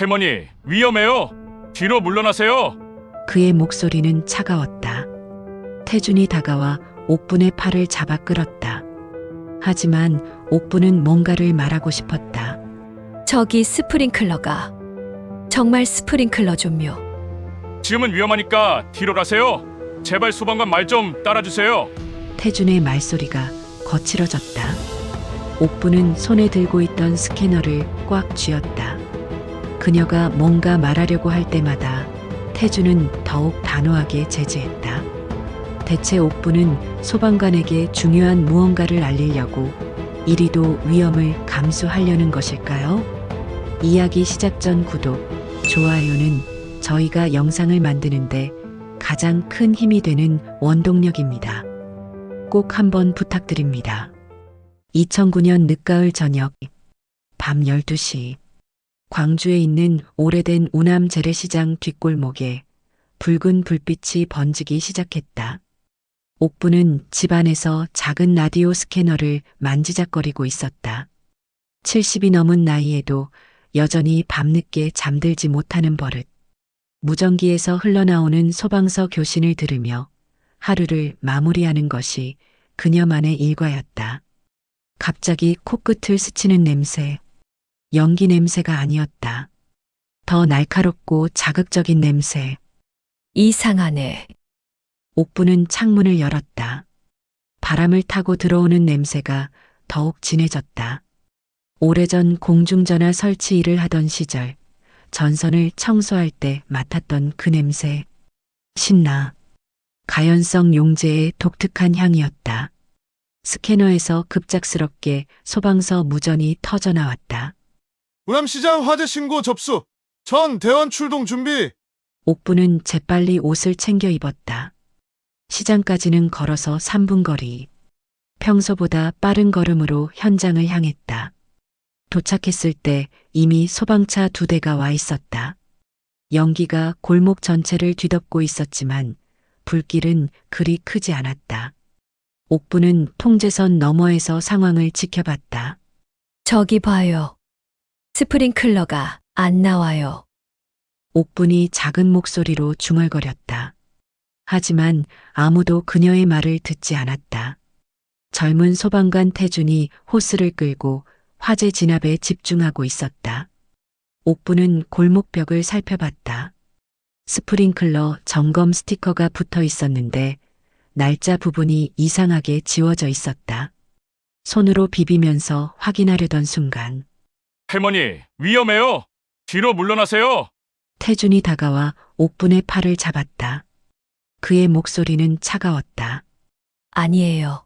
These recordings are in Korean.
할머니, 위험해요. 뒤로 물러나세요. 그의 목소리는 차가웠다. 태준이 다가와 옥분의 팔을 잡아 끌었다. 하지만 옥분은 뭔가를 말하고 싶었다. 저기 스프링클러가. 정말 스프링클러 좀요. 지금은 위험하니까 뒤로 가세요. 제발 소방관 말 좀 따라주세요. 태준의 말소리가 거칠어졌다. 옥분은 손에 들고 있던 스캐너를 꽉 쥐었다. 그녀가 뭔가 말하려고 할 때마다 태준은 더욱 단호하게 제지했다. 대체 옥분은 소방관에게 중요한 무언가를 알리려고 이리도 위험을 감수하려는 것일까요? 이야기 시작 전 구독, 좋아요는 저희가 영상을 만드는데 가장 큰 힘이 되는 원동력입니다. 꼭 한번 부탁드립니다. 2009년 늦가을 저녁, 밤 12시, 광주에 있는 오래된 우남 재래시장 뒷골목에 붉은 불빛이 번지기 시작했다. 옥부는 집 안에서 작은 라디오 스캐너를 만지작거리고 있었다. 70이 넘은 나이에도 여전히 밤늦게 잠들지 못하는 버릇. 무전기에서 흘러나오는 소방서 교신을 들으며 하루를 마무리하는 것이 그녀만의 일과였다. 갑자기 코끝을 스치는 냄새. 연기 냄새가 아니었다. 더 날카롭고 자극적인 냄새. 이상하네. 옥부는 창문을 열었다. 바람을 타고 들어오는 냄새가 더욱 진해졌다. 오래전 공중전화 설치 일을 하던 시절 전선을 청소할 때 맡았던 그 냄새. 신나. 가연성 용제의 독특한 향이었다. 스캐너에서 급작스럽게 소방서 무전이 터져 나왔다. 우남시장 화재 신고 접수. 전 대원 출동 준비. 옥부는 재빨리 옷을 챙겨 입었다. 시장까지는 걸어서 3분 거리. 평소보다 빠른 걸음으로 현장을 향했다. 도착했을 때 이미 소방차 2대가 와 있었다. 연기가 골목 전체를 뒤덮고 있었지만 불길은 그리 크지 않았다. 옥부는 통제선 너머에서 상황을 지켜봤다. 저기 봐요. 스프링클러가 안 나와요. 옥분이 작은 목소리로 중얼거렸다. 하지만 아무도 그녀의 말을 듣지 않았다. 젊은 소방관 태준이 호스를 끌고 화재 진압에 집중하고 있었다. 옥부는 골목벽을 살펴봤다. 스프링클러 점검 스티커가 붙어 있었는데 날짜 부분이 이상하게 지워져 있었다. 손으로 비비면서 확인하려던 순간 할머니, 위험해요. 뒤로 물러나세요. 태준이 다가와 옥분의 팔을 잡았다. 그의 목소리는 차가웠다. 아니에요.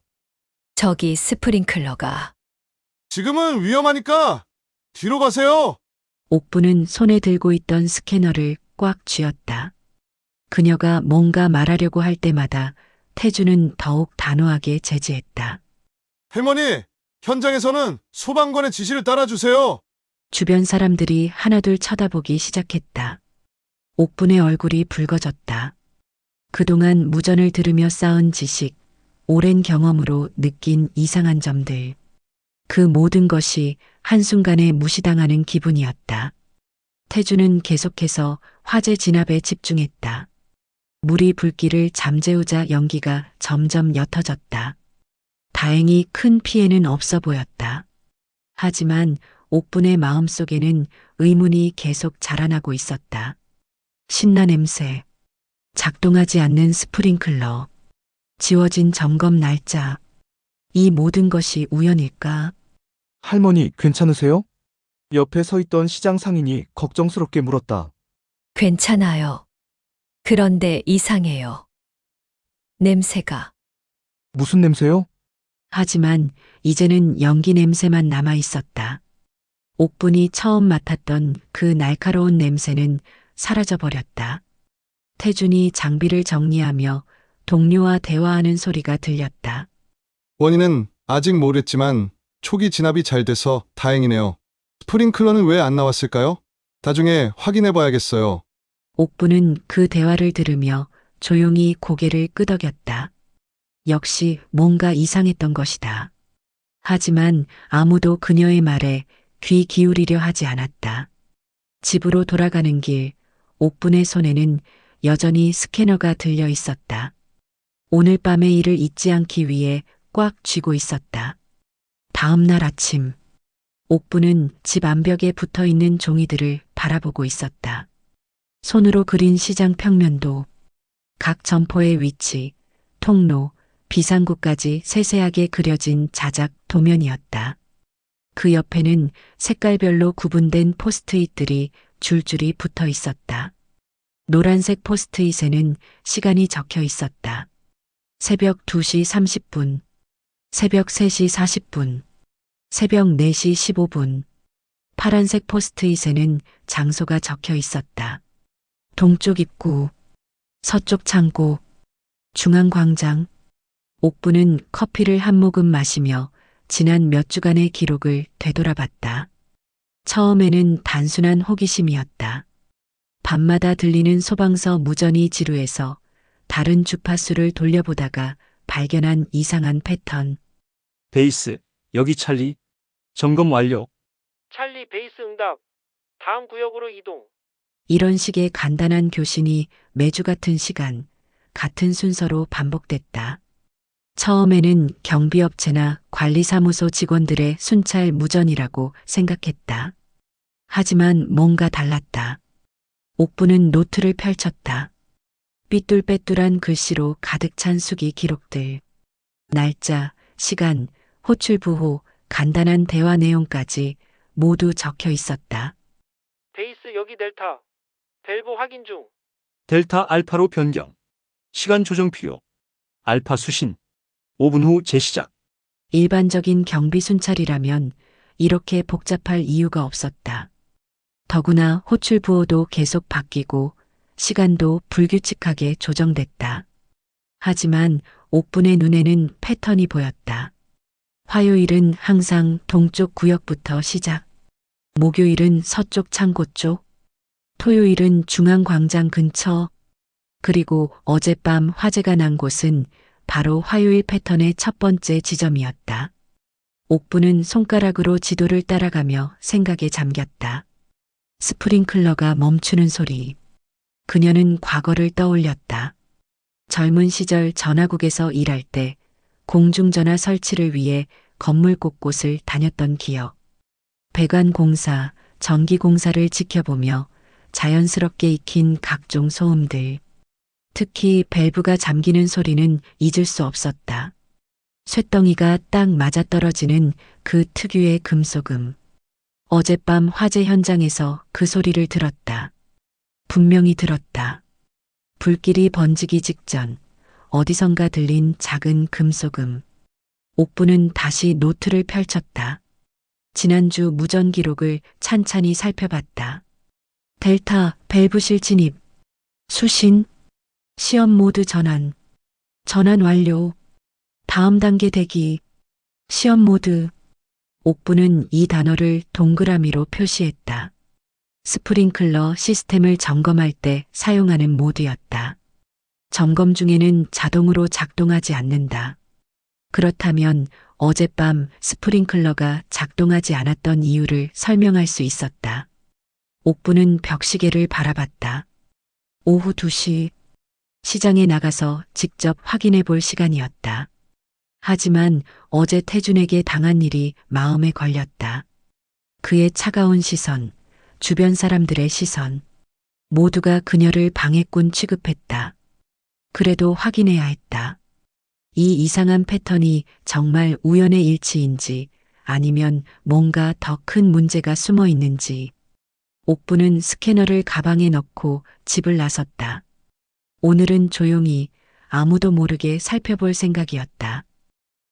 저기 스프링클러가. 지금은 위험하니까 뒤로 가세요. 옥부는 손에 들고 있던 스캐너를 꽉 쥐었다. 그녀가 뭔가 말하려고 할 때마다 태준은 더욱 단호하게 제지했다. 할머니, 현장에서는 소방관의 지시를 따라주세요. 주변 사람들이 하나둘 쳐다보기 시작했다. 옥분의 얼굴이 붉어졌다. 그동안 무전을 들으며 쌓은 지식, 오랜 경험으로 느낀 이상한 점들. 그 모든 것이 한순간에 무시당하는 기분이었다. 태준은 계속해서 화재 진압에 집중했다. 물이 불길을 잠재우자 연기가 점점 옅어졌다. 다행히 큰 피해는 없어 보였다. 하지만 옥분의 마음속에는 의문이 계속 자라나고 있었다. 신나 냄새, 작동하지 않는 스프링클러, 지워진 점검 날짜. 이 모든 것이 우연일까? 할머니, 괜찮으세요? 옆에 서 있던 시장 상인이 걱정스럽게 물었다. 괜찮아요. 그런데 이상해요. 냄새가. 무슨 냄새요? 하지만 이제는 연기 냄새만 남아 있었다. 옥분이 처음 맡았던 그 날카로운 냄새는 사라져 버렸다. 태준이 장비를 정리하며 동료와 대화하는 소리가 들렸다. 원인은 아직 모르겠지만 초기 진압이 잘 돼서 다행이네요. 스프링클러는 왜 안 나왔을까요? 나중에 확인해 봐야겠어요. 옥부는 그 대화를 들으며 조용히 고개를 끄덕였다. 역시 뭔가 이상했던 것이다. 하지만 아무도 그녀의 말에 귀 기울이려 하지 않았다. 집으로 돌아가는 길, 옥분의 손에는 여전히 스캐너가 들려 있었다. 오늘 밤의 일을 잊지 않기 위해 꽉 쥐고 있었다. 다음 날 아침, 옥분은 집 암벽에 붙어 있는 종이들을 바라보고 있었다. 손으로 그린 시장 평면도, 각 점포의 위치, 통로, 비상구까지 세세하게 그려진 자작 도면이었다. 그 옆에는 색깔별로 구분된 포스트잇들이 줄줄이 붙어 있었다. 노란색 포스트잇에는 시간이 적혀 있었다. 새벽 2시 30분, 새벽 3시 40분, 새벽 4시 15분. 파란색 포스트잇에는 장소가 적혀 있었다. 동쪽 입구, 서쪽 창고, 중앙광장. 옥부는 커피를 한 모금 마시며 지난 몇 주간의 기록을 되돌아봤다. 처음에는 단순한 호기심이었다. 밤마다 들리는 소방서 무전이 지루해서 다른 주파수를 돌려보다가 발견한 이상한 패턴. 베이스, 여기 찰리. 점검 완료. 찰리 베이스 응답. 다음 구역으로 이동. 이런 식의 간단한 교신이 매주 같은 시간, 같은 순서로 반복됐다. 처음에는 경비업체나 관리사무소 직원들의 순찰 무전이라고 생각했다. 하지만 뭔가 달랐다. 옥부는 노트를 펼쳤다. 삐뚤빼뚤한 글씨로 가득 찬 수기 기록들. 날짜, 시간, 호출 부호, 간단한 대화 내용까지 모두 적혀 있었다. 베이스 여기 델타. 밸브 확인 중. 델타 알파로 변경. 시간 조정 필요. 알파 수신. 5분 후 재시작. 일반적인 경비 순찰이라면 이렇게 복잡할 이유가 없었다. 더구나 호출 부호도 계속 바뀌고 시간도 불규칙하게 조정됐다. 하지만 옥분의 눈에는 패턴이 보였다. 화요일은 항상 동쪽 구역부터 시작. 목요일은 서쪽 창고 쪽. 토요일은 중앙광장 근처. 그리고 어젯밤 화재가 난 곳은 바로 화요일 패턴의 첫 번째 지점이었다. 옥부는 손가락으로 지도를 따라가며 생각에 잠겼다. 스프링클러가 멈추는 소리. 그녀는 과거를 떠올렸다. 젊은 시절 전화국에서 일할 때 공중전화 설치를 위해 건물 곳곳을 다녔던 기억. 배관공사, 전기공사를 지켜보며 자연스럽게 익힌 각종 소음들. 특히 밸브가 잠기는 소리는 잊을 수 없었다. 쇳덩이가 딱 맞아떨어지는 그 특유의 금속음. 어젯밤 화재 현장에서 그 소리를 들었다. 분명히 들었다. 불길이 번지기 직전 어디선가 들린 작은 금속음. 옥부는 다시 노트를 펼쳤다. 지난주 무전 기록을 찬찬히 살펴봤다. 델타, 밸브실 진입. 수신. 시험 모드 전환. 전환 완료. 다음 단계 대기. 시험 모드. 옥부는 이 단어를 동그라미로 표시했다. 스프링클러 시스템을 점검할 때 사용하는 모드였다. 점검 중에는 자동으로 작동하지 않는다. 그렇다면 어젯밤 스프링클러가 작동하지 않았던 이유를 설명할 수 있었다. 옥부는 벽시계를 바라봤다. 오후 2시. 시장에 나가서 직접 확인해 볼 시간이었다. 하지만 어제 태준에게 당한 일이 마음에 걸렸다. 그의 차가운 시선, 주변 사람들의 시선, 모두가 그녀를 방해꾼 취급했다. 그래도 확인해야 했다. 이 이상한 패턴이 정말 우연의 일치인지 아니면 뭔가 더 큰 문제가 숨어 있는지. 옥부는 스캐너를 가방에 넣고 집을 나섰다. 오늘은 조용히 아무도 모르게 살펴볼 생각이었다.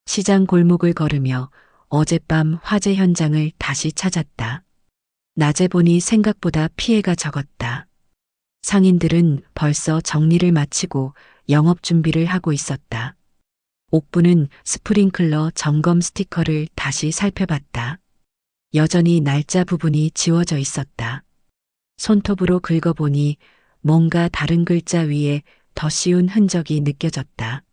시장 골목을 걸으며 어젯밤 화재 현장을 다시 찾았다. 낮에 보니 생각보다 피해가 적었다. 상인들은 벌써 정리를 마치고 영업 준비를 하고 있었다. 옥부는 스프링클러 점검 스티커를 다시 살펴봤다. 여전히 날짜 부분이 지워져 있었다. 손톱으로 긁어보니 뭔가 다른 글자 위에 더 씌운 흔적이 느껴졌다.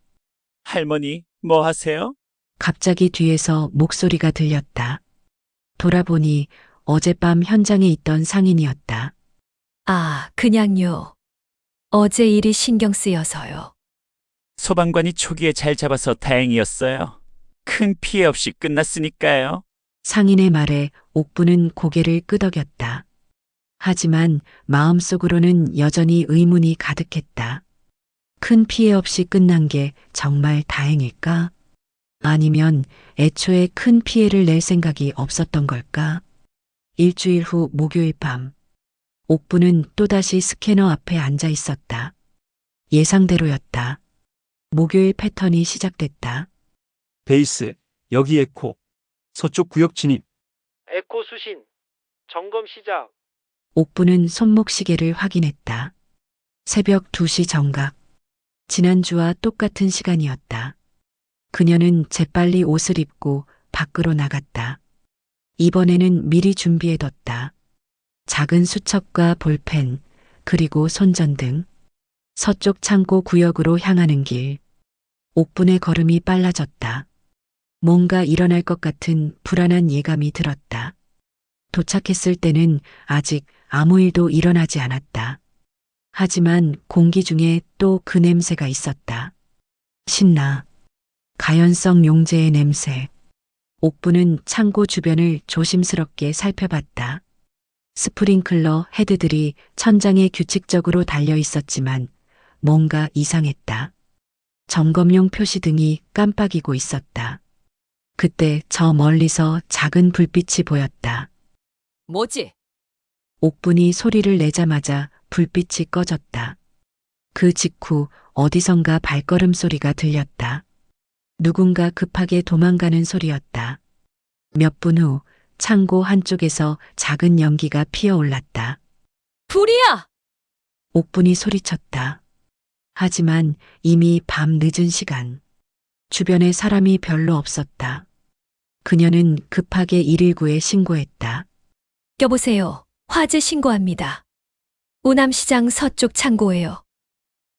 할머니, 뭐 하세요? 갑자기 뒤에서 목소리가 들렸다. 돌아보니 어젯밤 현장에 있던 상인이었다. 아, 그냥요. 어제 일이 신경 쓰여서요. 소방관이 초기에 잘 잡아서 다행이었어요. 큰 피해 없이 끝났으니까요. 상인의 말에 옥부는 고개를 끄덕였다. 하지만 마음속으로는 여전히 의문이 가득했다. 큰 피해 없이 끝난 게 정말 다행일까? 아니면 애초에 큰 피해를 낼 생각이 없었던 걸까? 일주일 후 목요일 밤, 옥부는 또다시 스캐너 앞에 앉아 있었다. 예상대로였다. 목요일 패턴이 시작됐다. 베이스, 여기 에코. 서쪽 구역 진입. 에코 수신. 점검 시작. 옥부는 손목시계를 확인했다. 새벽 2시 정각. 지난주와 똑같은 시간이었다. 그녀는 재빨리 옷을 입고 밖으로 나갔다. 이번에는 미리 준비해뒀다. 작은 수첩과 볼펜, 그리고 손전등. 서쪽 창고 구역으로 향하는 길. 옥분의 걸음이 빨라졌다. 뭔가 일어날 것 같은 불안한 예감이 들었다. 도착했을 때는 아직 아무 일도 일어나지 않았다. 하지만 공기 중에 또 그 냄새가 있었다. 신나. 가연성 용제의 냄새. 옥부는 창고 주변을 조심스럽게 살펴봤다. 스프링클러 헤드들이 천장에 규칙적으로 달려 있었지만 뭔가 이상했다. 점검용 표시등이 깜빡이고 있었다. 그때 저 멀리서 작은 불빛이 보였다. 뭐지? 옥분이 소리를 내자마자 불빛이 꺼졌다. 그 직후 어디선가 발걸음 소리가 들렸다. 누군가 급하게 도망가는 소리였다. 몇 분 후 창고 한쪽에서 작은 연기가 피어올랐다. 불이야! 옥분이 소리쳤다. 하지만 이미 밤 늦은 시간. 주변에 사람이 별로 없었다. 그녀는 급하게 119에 신고했다. 여보세요. 화재 신고합니다. 오남시장 서쪽 창고예요.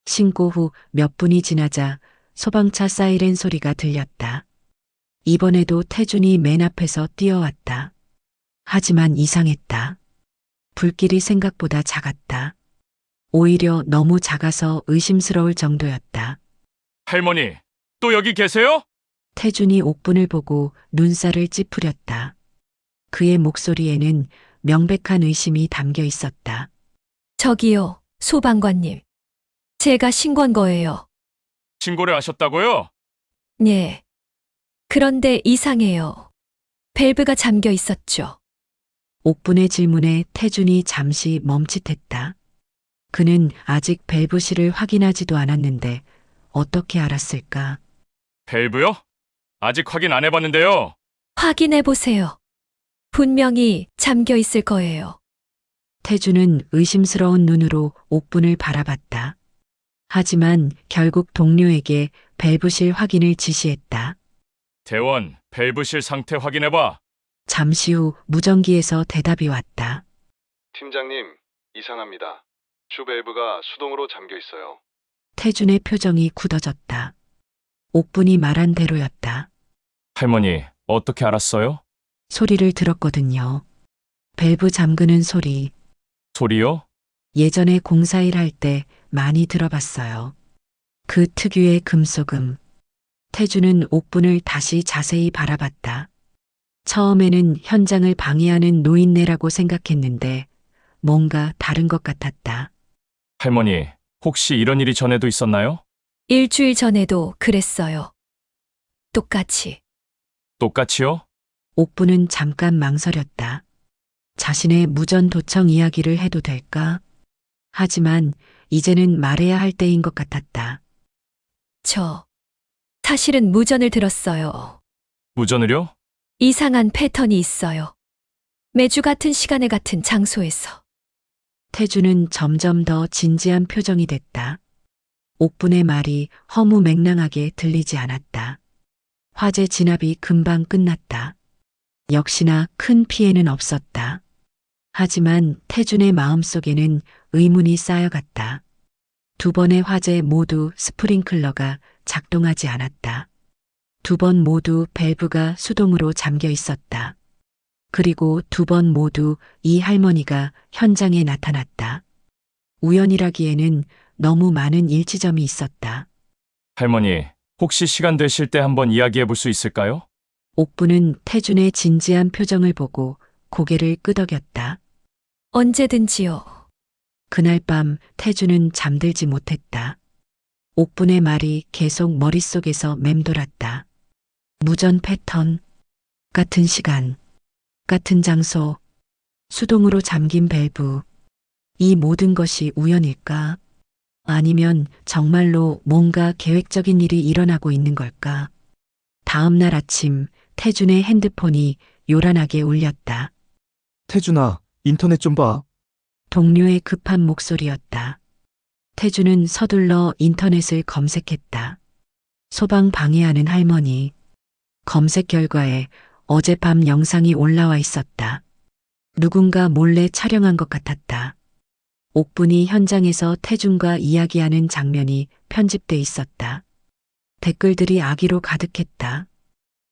신고 후 몇 분이 지나자 소방차 사이렌 소리가 들렸다. 이번에도 태준이 맨 앞에서 뛰어왔다. 하지만 이상했다. 불길이 생각보다 작았다. 오히려 너무 작아서 의심스러울 정도였다. 할머니, 또 여기 계세요? 태준이 옥분을 보고 눈살을 찌푸렸다. 그의 목소리에는 명백한 의심이 담겨 있었다. 저기요, 소방관님. 제가 신고한 거예요. 신고를 하셨다고요? 예. 그런데 이상해요. 밸브가 잠겨 있었죠. 옥분의 질문에 태준이 잠시 멈칫했다. 그는 아직 밸브실을 확인하지도 않았는데 어떻게 알았을까? 밸브요? 아직 확인 안 해봤는데요. 확인해 보세요. 분명히 잠겨 있을 거예요. 태준은 의심스러운 눈으로 옥분을 바라봤다. 하지만 결국 동료에게 밸브실 확인을 지시했다. 대원, 밸브실 상태 확인해봐. 잠시 후 무전기에서 대답이 왔다. 팀장님, 이상합니다. 주 밸브가 수동으로 잠겨 있어요. 태준의 표정이 굳어졌다. 옥분이 말한 대로였다. 할머니, 어떻게 알았어요? 소리를 들었거든요. 밸브 잠그는 소리. 소리요? 예전에 공사일 할 때 많이 들어봤어요. 그 특유의 금속음. 태준은 옥분을 다시 자세히 바라봤다. 처음에는 현장을 방해하는 노인네라고 생각했는데 뭔가 다른 것 같았다. 할머니, 혹시 이런 일이 전에도 있었나요? 일주일 전에도 그랬어요. 똑같이. 똑같이요? 옥분은 잠깐 망설였다. 자신의 무전 도청 이야기를 해도 될까? 하지만 이제는 말해야 할 때인 것 같았다. 사실은 무전을 들었어요. 무전을요? 이상한 패턴이 있어요. 매주 같은 시간에 같은 장소에서. 태주는 점점 더 진지한 표정이 됐다. 옥분의 말이 허무맹랑하게 들리지 않았다. 화재 진압이 금방 끝났다. 역시나 큰 피해는 없었다. 하지만 태준의 마음속에는 의문이 쌓여갔다. 두 번의 화재 모두 스프링클러가 작동하지 않았다. 두 번 모두 밸브가 수동으로 잠겨 있었다. 그리고 두 번 모두 이 할머니가 현장에 나타났다. 우연이라기에는 너무 많은 일치점이 있었다. 할머니, 혹시 시간 되실 때 한번 이야기해 볼 수 있을까요? 옥부는 태준의 진지한 표정을 보고 고개를 끄덕였다. 언제든지요. 그날 밤 태준은 잠들지 못했다. 옥분의 말이 계속 머릿속에서 맴돌았다. 무전 패턴, 같은 시간, 같은 장소, 수동으로 잠긴 밸브. 이 모든 것이 우연일까? 아니면 정말로 뭔가 계획적인 일이 일어나고 있는 걸까? 다음 날 아침 태준의 핸드폰이 요란하게 울렸다. 태준아, 인터넷 좀 봐. 동료의 급한 목소리였다. 태준은 서둘러 인터넷을 검색했다. 소방 방해하는 할머니. 검색 결과에 어젯밤 영상이 올라와 있었다. 누군가 몰래 촬영한 것 같았다. 옥분이 현장에서 태준과 이야기하는 장면이 편집돼 있었다. 댓글들이 악의로 가득했다.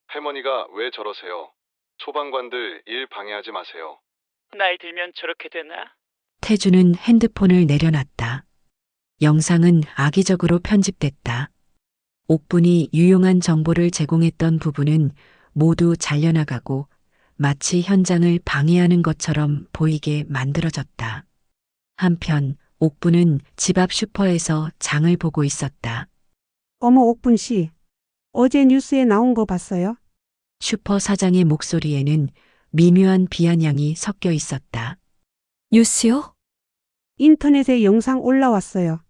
할머니가 왜 저러세요? 소방관들 일 방해하지 마세요. 나이 들면 저렇게 되나? 태준은 핸드폰을 내려놨다. 영상은 악의적으로 편집됐다. 옥분이 유용한 정보를 제공했던 부분은 모두 잘려나가고 마치 현장을 방해하는 것처럼 보이게 만들어졌다. 한편 옥분은 집 앞 슈퍼에서 장을 보고 있었다. 어머, 옥분 씨. 어제 뉴스에 나온 거 봤어요? 슈퍼 사장의 목소리에는 미묘한 비아냥이 섞여 있었다. 뉴스요? 인터넷에 영상 올라왔어요.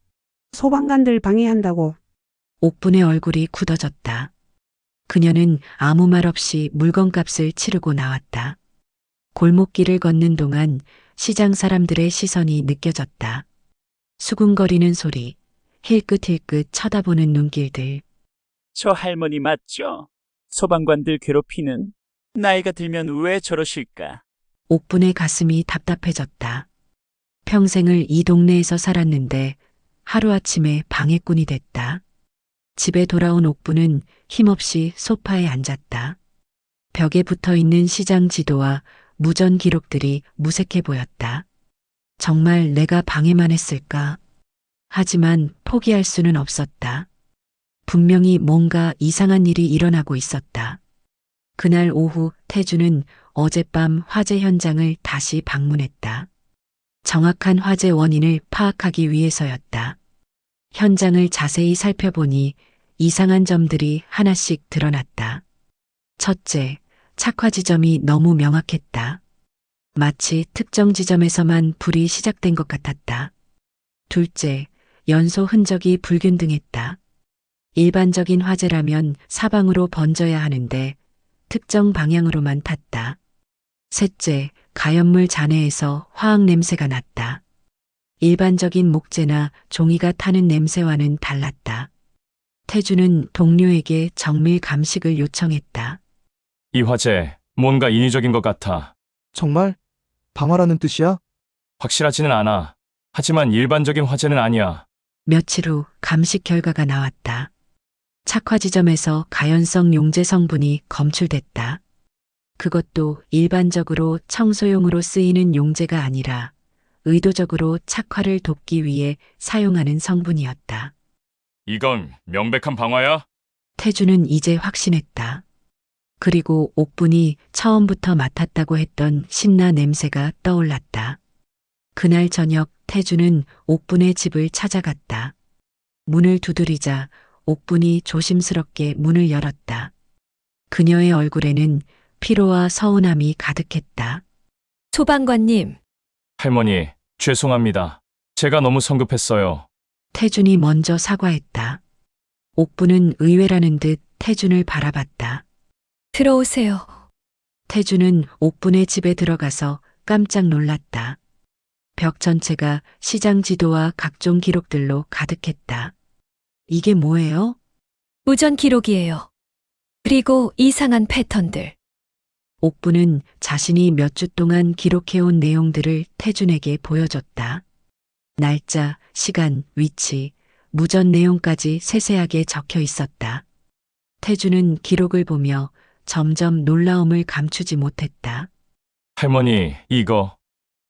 소방관들 방해한다고. 옥분의 얼굴이 굳어졌다. 그녀는 아무 말 없이 물건값을 치르고 나왔다. 골목길을 걷는 동안 시장 사람들의 시선이 느껴졌다. 수군거리는 소리, 힐끗힐끗 쳐다보는 눈길들. 저 할머니 맞죠? 소방관들 괴롭히는. 나이가 들면 왜 저러실까? 옥분의 가슴이 답답해졌다. 평생을 이 동네에서 살았는데 하루아침에 방해꾼이 됐다. 집에 돌아온 옥분은 힘없이 소파에 앉았다. 벽에 붙어 있는 시장 지도와 무전 기록들이 무색해 보였다. 정말 내가 방해만 했을까? 하지만 포기할 수는 없었다. 분명히 뭔가 이상한 일이 일어나고 있었다. 그날 오후 태준은 어젯밤 화재 현장을 다시 방문했다. 정확한 화재 원인을 파악하기 위해서였다. 현장을 자세히 살펴보니 이상한 점들이 하나씩 드러났다. 첫째, 착화 지점이 너무 명확했다. 마치 특정 지점에서만 불이 시작된 것 같았다. 둘째, 연소 흔적이 불균등했다. 일반적인 화재라면 사방으로 번져야 하는데 특정 방향으로만 탔다. 셋째, 가연물 잔해에서 화학 냄새가 났다. 일반적인 목재나 종이가 타는 냄새와는 달랐다. 태준은 동료에게 정밀 감식을 요청했다. 이 화재, 뭔가 인위적인 것 같아. 정말? 방화라는 뜻이야? 확실하지는 않아. 하지만 일반적인 화재는 아니야. 며칠 후 감식 결과가 나왔다. 착화 지점에서 가연성 용제 성분이 검출됐다. 그것도 일반적으로 청소용으로 쓰이는 용제가 아니라 의도적으로 착화를 돕기 위해 사용하는 성분이었다. 이건 명백한 방화야? 태준은 이제 확신했다. 그리고 옥분이 처음부터 맡았다고 했던 신나 냄새가 떠올랐다. 그날 저녁 태준은 옥분의 집을 찾아갔다. 문을 두드리자 옥분이 조심스럽게 문을 열었다. 그녀의 얼굴에는 피로와 서운함이 가득했다. 소방관님, 할머니, 죄송합니다. 제가 너무 성급했어요. 태준이 먼저 사과했다. 옥분은 의외라는 듯 태준을 바라봤다. 들어오세요. 태준은 옥분의 집에 들어가서 깜짝 놀랐다. 벽 전체가 시장 지도와 각종 기록들로 가득했다. 이게 뭐예요? 무전 기록이에요. 그리고 이상한 패턴들. 옥분은 자신이 몇 주 동안 기록해온 내용들을 태준에게 보여줬다. 날짜, 시간, 위치, 무전 내용까지 세세하게 적혀 있었다. 태준은 기록을 보며 점점 놀라움을 감추지 못했다. 할머니, 이거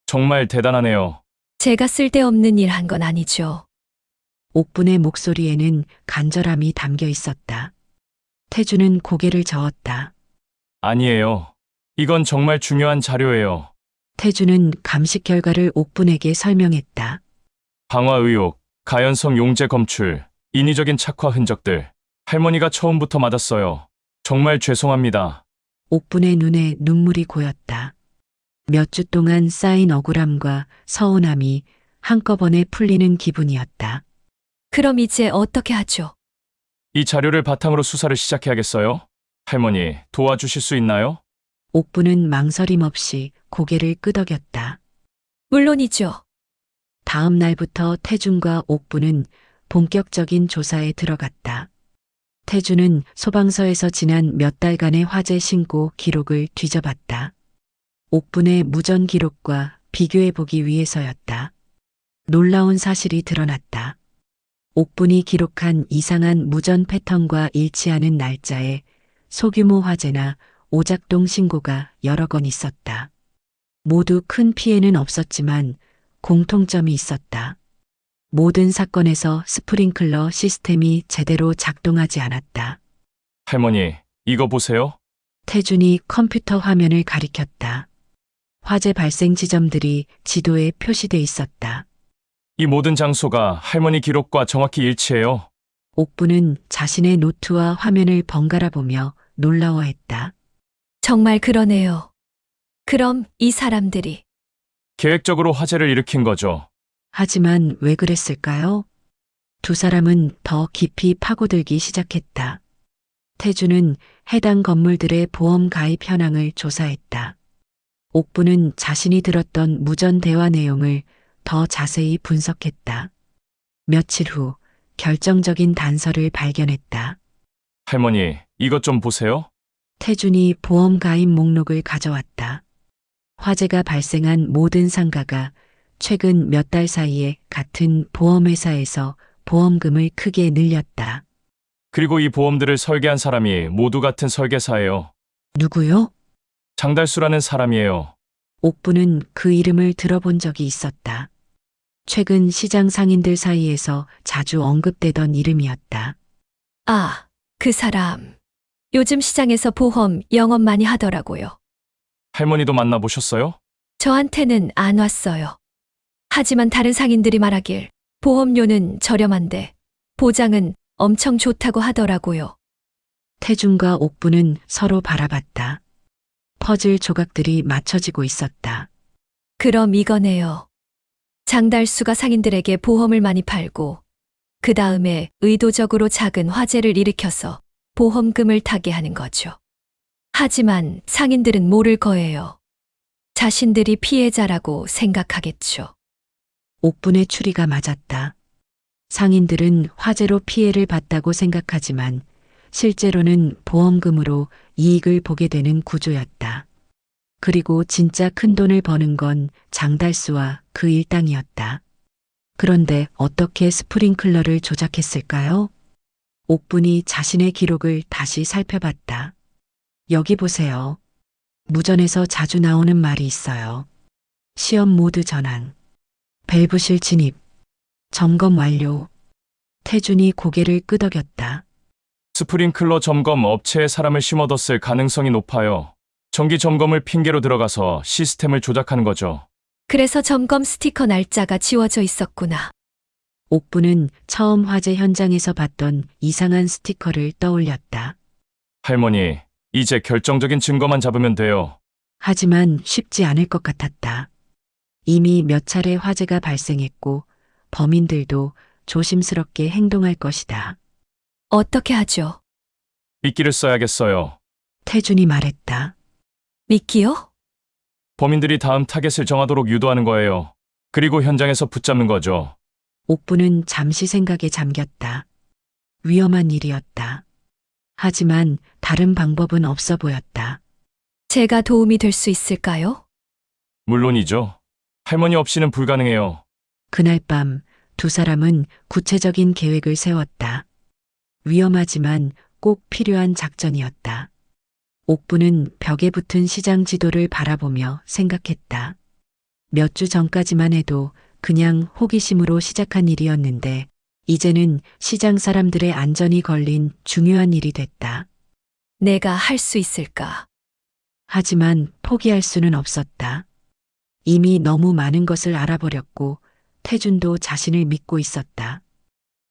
정말 대단하네요. 제가 쓸데없는 일 한 건 아니죠. 옥분의 목소리에는 간절함이 담겨 있었다. 태주는 고개를 저었다. 아니에요. 이건 정말 중요한 자료예요. 태주는 감식 결과를 옥분에게 설명했다. 방화 의혹, 가연성 용제 검출, 인위적인 착화 흔적들. 할머니가 처음부터 맞았어요. 정말 죄송합니다. 옥분의 눈에 눈물이 고였다. 몇 주 동안 쌓인 억울함과 서운함이 한꺼번에 풀리는 기분이었다. 그럼 이제 어떻게 하죠? 이 자료를 바탕으로 수사를 시작해야겠어요. 할머니, 도와주실 수 있나요? 옥분은 망설임 없이 고개를 끄덕였다. 물론이죠. 다음 날부터 태준과 옥분은 본격적인 조사에 들어갔다. 태준은 소방서에서 지난 몇 달간의 화재 신고 기록을 뒤져봤다. 옥분의 무전 기록과 비교해보기 위해서였다. 놀라운 사실이 드러났다. 옥분이 기록한 이상한 무전 패턴과 일치하는 날짜에 소규모 화재나 오작동 신고가 여러 건 있었다. 모두 큰 피해는 없었지만 공통점이 있었다. 모든 사건에서 스프링클러 시스템이 제대로 작동하지 않았다. 할머니, 이거 보세요. 태준이 컴퓨터 화면을 가리켰다. 화재 발생 지점들이 지도에 표시돼 있었다. 이 모든 장소가 할머니 기록과 정확히 일치해요. 옥부는 자신의 노트와 화면을 번갈아 보며 놀라워했다. 정말 그러네요. 그럼 이 사람들이 계획적으로 화재를 일으킨 거죠. 하지만 왜 그랬을까요? 두 사람은 더 깊이 파고들기 시작했다. 태주는 해당 건물들의 보험 가입 현황을 조사했다. 옥부는 자신이 들었던 무전 대화 내용을 더 자세히 분석했다. 며칠 후 결정적인 단서를 발견했다. 할머니, 이것 좀 보세요. 태준이 보험 가입 목록을 가져왔다. 화재가 발생한 모든 상가가 최근 몇 달 사이에 같은 보험회사에서 보험금을 크게 늘렸다. 그리고 이 보험들을 설계한 사람이 모두 같은 설계사예요. 누구요? 장달수라는 사람이에요. 옥부는 그 이름을 들어본 적이 있었다. 최근 시장 상인들 사이에서 자주 언급되던 이름이었다. 아, 그 사람. 요즘 시장에서 보험 영업 많이 하더라고요. 할머니도 만나보셨어요? 저한테는 안 왔어요. 하지만 다른 상인들이 말하길 보험료는 저렴한데 보장은 엄청 좋다고 하더라고요. 태준과 옥부는 서로 바라봤다. 퍼즐 조각들이 맞춰지고 있었다. 그럼 이거네요. 장달수가 상인들에게 보험을 많이 팔고 그 다음에 의도적으로 작은 화재를 일으켜서 보험금을 타게 하는 거죠. 하지만 상인들은 모를 거예요. 자신들이 피해자라고 생각하겠죠. 옥분의 추리가 맞았다. 상인들은 화재로 피해를 봤다고 생각하지만 실제로는 보험금으로 이익을 보게 되는 구조였다. 그리고 진짜 큰 돈을 버는 건 장달수와 그 일당이었다. 그런데 어떻게 스프링클러를 조작했을까요? 옥분이 자신의 기록을 다시 살펴봤다. 여기 보세요. 무전에서 자주 나오는 말이 있어요. 시험 모드 전환, 밸브실 진입, 점검 완료. 태준이 고개를 끄덕였다. 스프링클러 점검 업체에 사람을 심어뒀을 가능성이 높아요. 정기 점검을 핑계로 들어가서 시스템을 조작하는 거죠. 그래서 점검 스티커 날짜가 지워져 있었구나. 옥부는 처음 화재 현장에서 봤던 이상한 스티커를 떠올렸다. 할머니, 이제 결정적인 증거만 잡으면 돼요. 하지만 쉽지 않을 것 같았다. 이미 몇 차례 화재가 발생했고 범인들도 조심스럽게 행동할 것이다. 어떻게 하죠? 미끼를 써야겠어요. 태준이 말했다. 미끼요? 범인들이 다음 타겟을 정하도록 유도하는 거예요. 그리고 현장에서 붙잡는 거죠. 옥부는 잠시 생각에 잠겼다. 위험한 일이었다. 하지만 다른 방법은 없어 보였다. 제가 도움이 될 수 있을까요? 물론이죠. 할머니 없이는 불가능해요. 그날 밤 두 사람은 구체적인 계획을 세웠다. 위험하지만 꼭 필요한 작전이었다. 옥부는 벽에 붙은 시장 지도를 바라보며 생각했다. 몇 주 전까지만 해도 그냥 호기심으로 시작한 일이었는데 이제는 시장 사람들의 안전이 걸린 중요한 일이 됐다. 내가 할 수 있을까? 하지만 포기할 수는 없었다. 이미 너무 많은 것을 알아버렸고 태준도 자신을 믿고 있었다.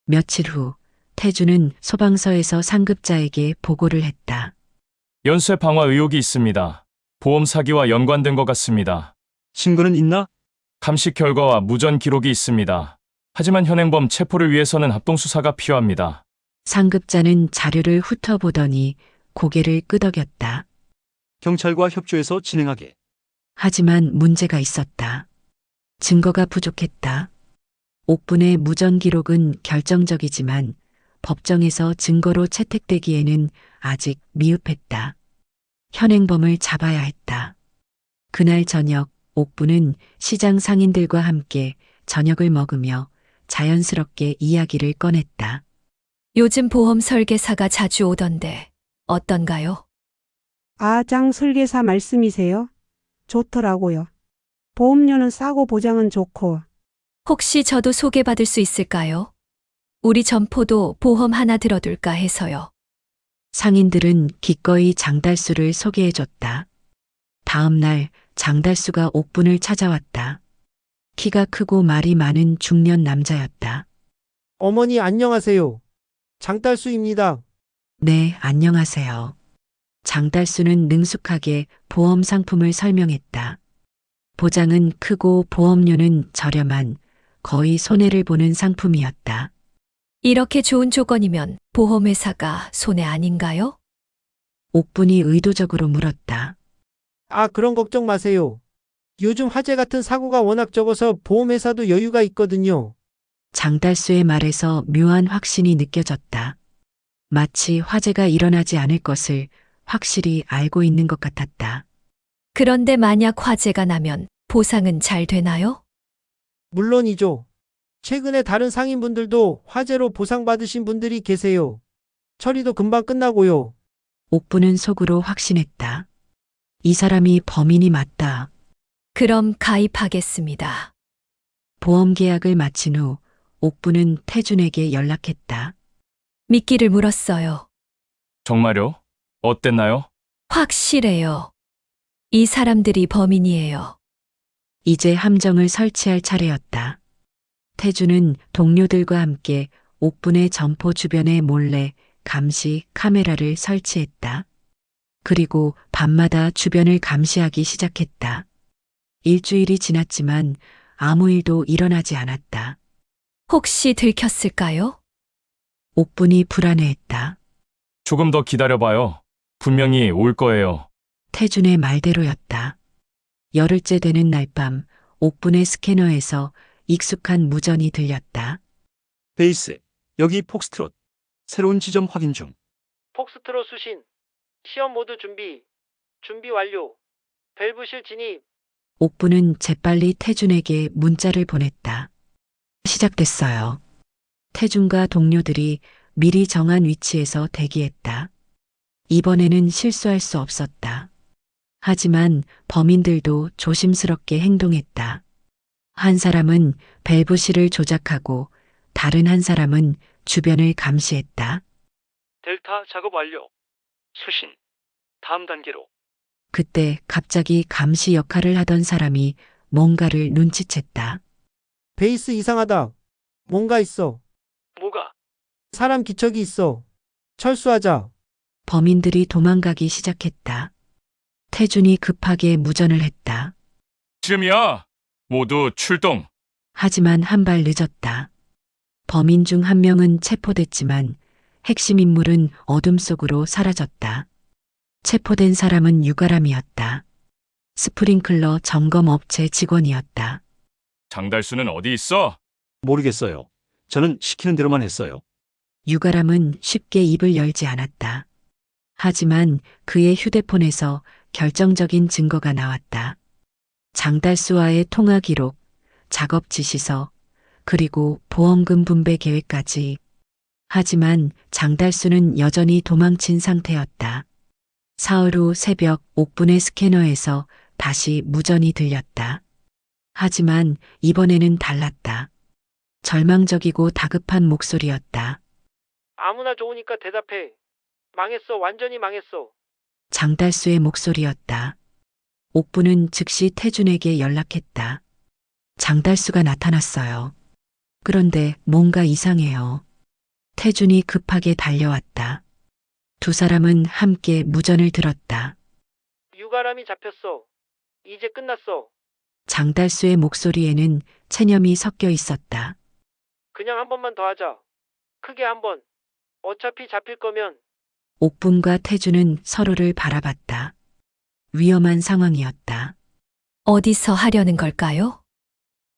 며칠 후 태준은 소방서에서 상급자에게 보고를 했다. 연쇄 방화 의혹이 있습니다. 보험 사기와 연관된 것 같습니다. 증거는 있나? 감식 결과와 무전 기록이 있습니다. 하지만 현행범 체포를 위해서는 합동수사가 필요합니다. 상급자는 자료를 훑어보더니 고개를 끄덕였다. 경찰과 협조해서 진행하게. 하지만 문제가 있었다. 증거가 부족했다. 옥분의 무전 기록은 결정적이지만 법정에서 증거로 채택되기에는 아직 미흡했다. 현행범을 잡아야 했다. 그날 저녁 옥분은 시장 상인들과 함께 저녁을 먹으며 자연스럽게 이야기를 꺼냈다. 요즘 보험 설계사가 자주 오던데 어떤가요? 장 설계사 말씀이세요? 좋더라고요. 보험료는 싸고 보장은 좋고. 혹시 저도 소개받을 수 있을까요? 우리 점포도 보험 하나 들어둘까 해서요. 상인들은 기꺼이 장달수를 소개해줬다. 다음 날 장달수가 옥분을 찾아왔다. 키가 크고 말이 많은 중년 남자였다. 어머니 안녕하세요. 장달수입니다. 네, 안녕하세요. 장달수는 능숙하게 보험 상품을 설명했다. 보장은 크고 보험료는 저렴한 거의 손해를 보는 상품이었다. 이렇게 좋은 조건이면 보험회사가 손해 아닌가요? 옥분이 의도적으로 물었다. 그런 걱정 마세요. 요즘 화재 같은 사고가 워낙 적어서 보험회사도 여유가 있거든요. 장달수의 말에서 묘한 확신이 느껴졌다. 마치 화재가 일어나지 않을 것을 확실히 알고 있는 것 같았다. 그런데 만약 화재가 나면 보상은 잘 되나요? 물론이죠. 최근에 다른 상인분들도 화재로 보상받으신 분들이 계세요. 처리도 금방 끝나고요. 옥부는 속으로 확신했다. 이 사람이 범인이 맞다. 그럼 가입하겠습니다. 보험 계약을 마친 후 옥부는 태준에게 연락했다. 미끼를 물었어요. 정말요? 어땠나요? 확실해요. 이 사람들이 범인이에요. 이제 함정을 설치할 차례였다. 태준은 동료들과 함께 옥분의 점포 주변에 몰래 감시 카메라를 설치했다. 그리고 밤마다 주변을 감시하기 시작했다. 일주일이 지났지만 아무 일도 일어나지 않았다. 혹시 들켰을까요? 옥분이 불안해했다. 조금 더 기다려봐요. 분명히 올 거예요. 태준의 말대로였다. 열흘째 되는 날 밤 옥분의 스캐너에서 익숙한 무전이 들렸다. 베이스, 여기 폭스트롯. 새로운 지점 확인 중. 폭스트롯 수신. 시험 모드 준비. 준비 완료. 밸브실 진입. 옥분은 재빨리 태준에게 문자를 보냈다. 시작됐어요. 태준과 동료들이 미리 정한 위치에서 대기했다. 이번에는 실수할 수 없었다. 하지만 범인들도 조심스럽게 행동했다. 한 사람은 밸브실을 조작하고 다른 한 사람은 주변을 감시했다. 델타 작업 완료. 수신. 다음 단계로. 그때 갑자기 감시 역할을 하던 사람이 뭔가를 눈치챘다. 베이스 이상하다. 뭔가 있어. 뭐가? 사람 기척이 있어. 철수하자. 범인들이 도망가기 시작했다. 태준이 급하게 무전을 했다. 지금이야. 모두 출동. 하지만 한 발 늦었다. 범인 중 한 명은 체포됐지만 핵심 인물은 어둠 속으로 사라졌다. 체포된 사람은 유가람이었다. 스프링클러 점검 업체 직원이었다. 장달수는 어디 있어? 모르겠어요. 저는 시키는 대로만 했어요. 유가람은 쉽게 입을 열지 않았다. 하지만 그의 휴대폰에서 결정적인 증거가 나왔다. 장달수와의 통화 기록, 작업 지시서, 그리고 보험금 분배 계획까지. 하지만 장달수는 여전히 도망친 상태였다. 사흘 후 새벽 옥분의 스캐너에서 다시 무전이 들렸다. 하지만 이번에는 달랐다. 절망적이고 다급한 목소리였다. 아무나 좋으니까 대답해. 망했어. 완전히 망했어. 장달수의 목소리였다. 옥부는 즉시 태준에게 연락했다. 장달수가 나타났어요. 그런데 뭔가 이상해요. 태준이 급하게 달려왔다. 두 사람은 함께 무전을 들었다. 유가람이 잡혔어. 이제 끝났어. 장달수의 목소리에는 체념이 섞여 있었다. 그냥 한 번만 더 하자. 크게 한 번. 어차피 잡힐 거면. 옥분과 태준은 서로를 바라봤다. 위험한 상황이었다. 어디서 하려는 걸까요?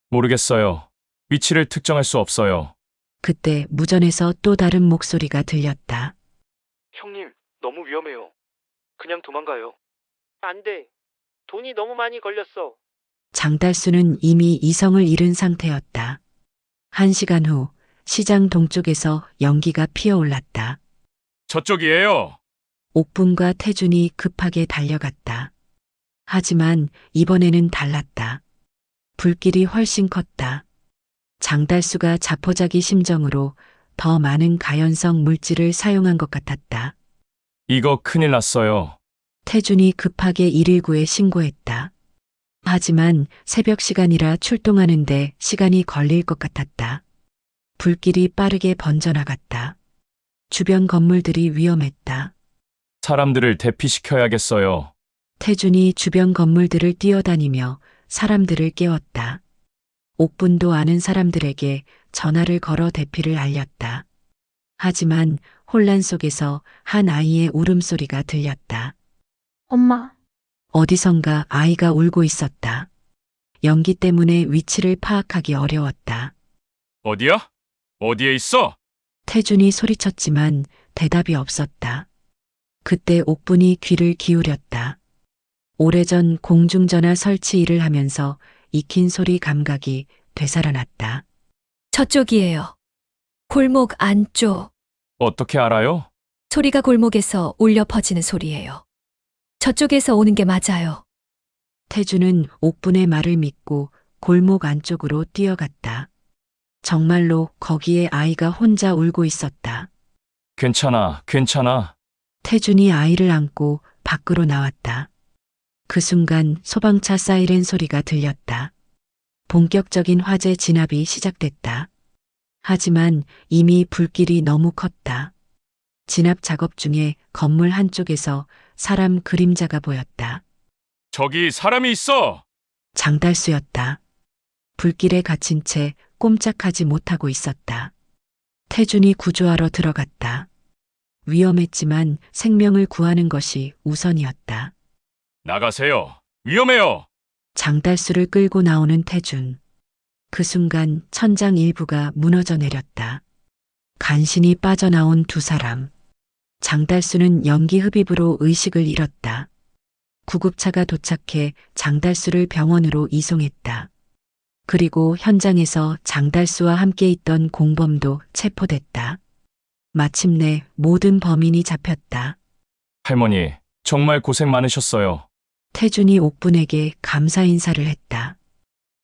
모르겠어요. 위치를 특정할 수 없어요. 그때 무전에서 또 다른 목소리가 들렸다. 형님, 너무 위험해요. 그냥 도망가요. 안 돼. 돈이 너무 많이 걸렸어. 장달수는 이미 이성을 잃은 상태였다. 1시간 후 시장 동쪽에서 연기가 피어올랐다. 저쪽이에요. 옥분과 태준이 급하게 달려갔다. 하지만 이번에는 달랐다. 불길이 훨씬 컸다. 장달수가 자포자기 심정으로 더 많은 가연성 물질을 사용한 것 같았다. 이거 큰일 났어요. 태준이 급하게 119에 신고했다. 하지만 새벽 시간이라 출동하는데 시간이 걸릴 것 같았다. 불길이 빠르게 번져나갔다. 주변 건물들이 위험했다. 사람들을 대피시켜야겠어요. 태준이 주변 건물들을 뛰어다니며 사람들을 깨웠다. 옥분도 아는 사람들에게 전화를 걸어 대피를 알렸다. 하지만 혼란 속에서 한 아이의 울음소리가 들렸다. 엄마, 어디선가 아이가 울고 있었다. 연기 때문에 위치를 파악하기 어려웠다. 어디야? 어디에 있어? 태준이 소리쳤지만 대답이 없었다. 그때 옥분이 귀를 기울였다. 오래전 공중전화 설치 일을 하면서 익힌 소리 감각이 되살아났다. 저쪽이에요. 골목 안쪽. 어떻게 알아요? 소리가 골목에서 울려 퍼지는 소리예요. 저쪽에서 오는 게 맞아요. 태준은 옥분의 말을 믿고 골목 안쪽으로 뛰어갔다. 정말로 거기에 아이가 혼자 울고 있었다. 괜찮아, 괜찮아. 태준이 아이를 안고 밖으로 나왔다. 그 순간 소방차 사이렌 소리가 들렸다. 본격적인 화재 진압이 시작됐다. 하지만 이미 불길이 너무 컸다. 진압 작업 중에 건물 한쪽에서 사람 그림자가 보였다. 저기 사람이 있어! 장달수였다. 불길에 갇힌 채 꼼짝하지 못하고 있었다. 태준이 구조하러 들어갔다. 위험했지만 생명을 구하는 것이 우선이었다. 나가세요. 위험해요. 장달수를 끌고 나오는 태준. 그 순간 천장 일부가 무너져 내렸다. 간신히 빠져나온 두 사람. 장달수는 연기 흡입으로 의식을 잃었다. 구급차가 도착해 장달수를 병원으로 이송했다. 그리고 현장에서 장달수와 함께 있던 공범도 체포됐다. 마침내 모든 범인이 잡혔다. 할머니, 정말 고생 많으셨어요. 태준이 옥분에게 감사 인사를 했다.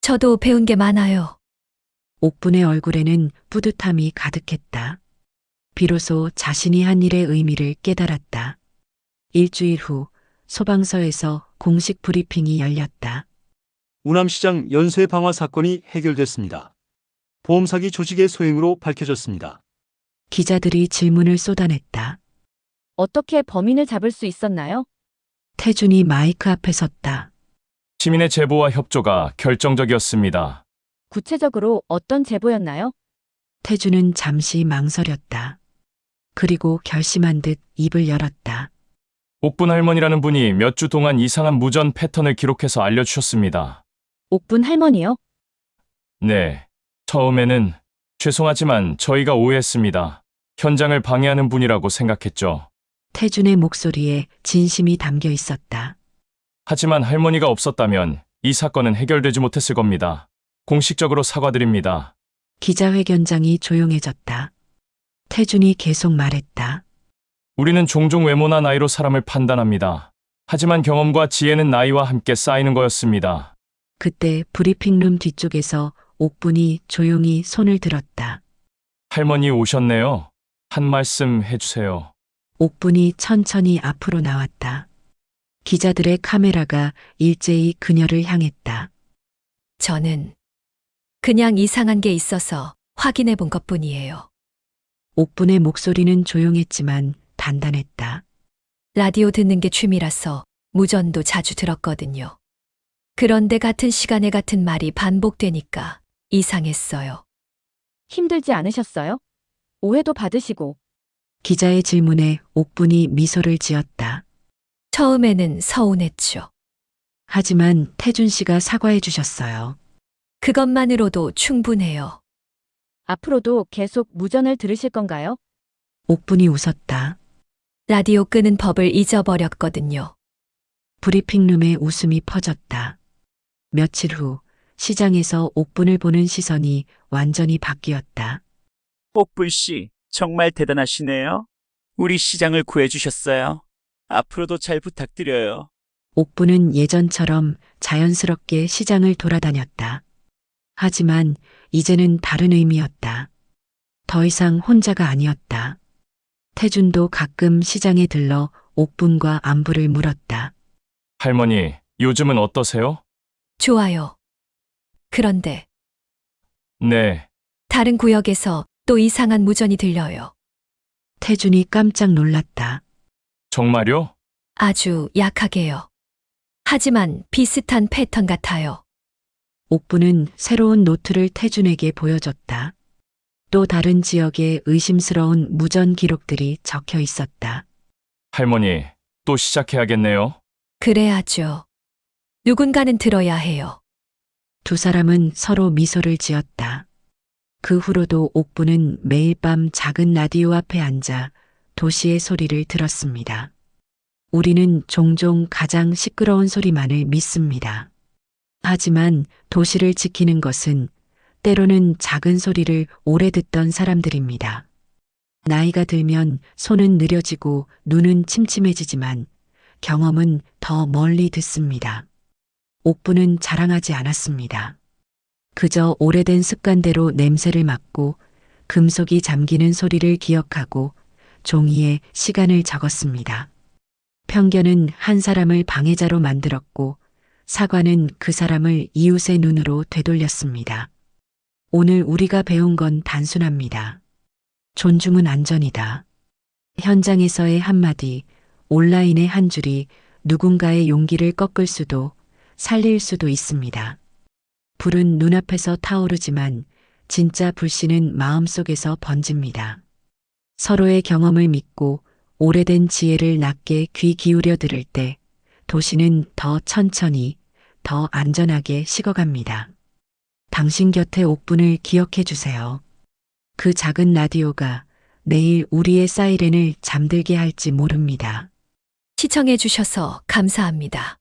저도 배운 게 많아요. 옥분의 얼굴에는 뿌듯함이 가득했다. 비로소 자신이 한 일의 의미를 깨달았다. 일주일 후 소방서에서 공식 브리핑이 열렸다. 우남시장 연쇄 방화 사건이 해결됐습니다. 보험 사기 조직의 소행으로 밝혀졌습니다. 기자들이 질문을 쏟아냈다. 어떻게 범인을 잡을 수 있었나요? 태준이 마이크 앞에 섰다. 시민의 제보와 협조가 결정적이었습니다. 구체적으로 어떤 제보였나요? 태준은 잠시 망설였다. 그리고 결심한 듯 입을 열었다. 옥분 할머니라는 분이 몇 주 동안 이상한 무전 패턴을 기록해서 알려주셨습니다. 옥분 할머니요? 네. 처음에는 죄송하지만 저희가 오해했습니다. 현장을 방해하는 분이라고 생각했죠. 태준의 목소리에 진심이 담겨 있었다. 하지만 할머니가 없었다면 이 사건은 해결되지 못했을 겁니다. 공식적으로 사과드립니다. 기자회견장이 조용해졌다. 태준이 계속 말했다. 우리는 종종 외모나 나이로 사람을 판단합니다. 하지만 경험과 지혜는 나이와 함께 쌓이는 거였습니다. 그때 브리핑룸 뒤쪽에서 옥분이 조용히 손을 들었다. 할머니 오셨네요. 한 말씀 해주세요. 옥분이 천천히 앞으로 나왔다. 기자들의 카메라가 일제히 그녀를 향했다. 저는 그냥 이상한 게 있어서 확인해 본 것뿐이에요. 옥분의 목소리는 조용했지만 단단했다. 라디오 듣는 게 취미라서 무전도 자주 들었거든요. 그런데 같은 시간에 같은 말이 반복되니까 이상했어요. 힘들지 않으셨어요? 오해도 받으시고. 기자의 질문에 옥분이 미소를 지었다. 처음에는 서운했죠. 하지만 태준 씨가 사과해 주셨어요. 그것만으로도 충분해요. 앞으로도 계속 무전을 들으실 건가요? 옥분이 웃었다. 라디오 끄는 법을 잊어버렸거든요. 브리핑룸에 웃음이 퍼졌다. 며칠 후 시장에서 옥분을 보는 시선이 완전히 바뀌었다. 옥분 씨, 정말 대단하시네요. 우리 시장을 구해주셨어요. 앞으로도 잘 부탁드려요. 옥분은 예전처럼 자연스럽게 시장을 돌아다녔다. 하지만 이제는 다른 의미였다. 더 이상 혼자가 아니었다. 태준도 가끔 시장에 들러 옥분과 안부를 물었다. 할머니, 요즘은 어떠세요? 좋아요. 그런데 네, 다른 구역에서 또 이상한 무전이 들려요. 태준이 깜짝 놀랐다. 정말요? 아주 약하게요. 하지만 비슷한 패턴 같아요. 옥분은 새로운 노트를 태준에게 보여줬다. 또 다른 지역에 의심스러운 무전 기록들이 적혀 있었다. 할머니, 또 시작해야겠네요. 그래야죠. 누군가는 들어야 해요. 두 사람은 서로 미소를 지었다. 그 후로도 옥분은 매일 밤 작은 라디오 앞에 앉아 도시의 소리를 들었습니다. 우리는 종종 가장 시끄러운 소리만을 믿습니다. 하지만 도시를 지키는 것은 때로는 작은 소리를 오래 듣던 사람들입니다. 나이가 들면 손은 느려지고 눈은 침침해지지만 경험은 더 멀리 듣습니다. 옥분은 자랑하지 않았습니다. 그저 오래된 습관대로 냄새를 맡고 금속이 잠기는 소리를 기억하고 종이에 시간을 적었습니다. 편견은 한 사람을 방해자로 만들었고 사과는 그 사람을 이웃의 눈으로 되돌렸습니다. 오늘 우리가 배운 건 단순합니다. 존중은 안전이다. 현장에서의 한마디, 온라인의 한 줄이 누군가의 용기를 꺾을 수도 살릴 수도 있습니다. 불은 눈앞에서 타오르지만 진짜 불씨는 마음속에서 번집니다. 서로의 경험을 믿고 오래된 지혜를 낮게 귀 기울여 들을 때 도시는 더 천천히, 더 안전하게 식어갑니다. 당신 곁에 옥분을 기억해 주세요. 그 작은 라디오가 내일 우리의 사이렌을 잠들게 할지 모릅니다. 시청해 주셔서 감사합니다.